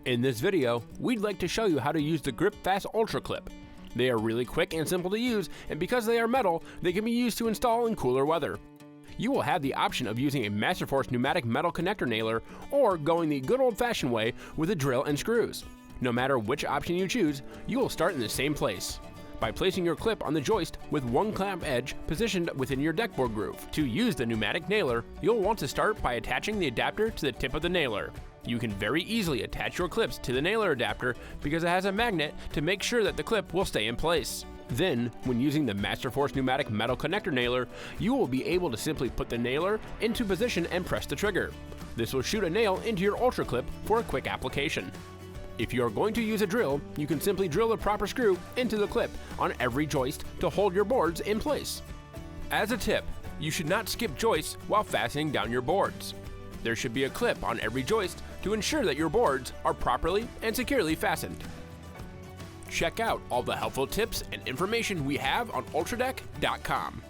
In this video, we'd like to show you how to use the Gripfast Ultraclip. They are really quick and simple to use, and because they are metal, they can be used to install in cooler weather. You will have the option of using a Masterforce pneumatic metal connector nailer or going the good old-fashioned way with a drill and screws. No matter which option you choose, you will start in the same place, by placing your clip on the joist with one clamp edge positioned within your deckboard groove. To use the pneumatic nailer, you'll want to start by attaching the adapter to the tip of the nailer. You can very easily attach your clips to the nailer adapter because it has a magnet to make sure that the clip will stay in place. Then, when using the Masterforce pneumatic metal connector nailer, you will be able to simply put the nailer into position and press the trigger. This will shoot a nail into your Ultraclip for a quick application. If you are going to use a drill, you can simply drill the proper screw into the clip on every joist to hold your boards in place. As a tip, you should not skip joists while fastening down your boards. There should be a clip on every joist to ensure that your boards are properly and securely fastened. Check out all the helpful tips and information we have on UltraDeck.com.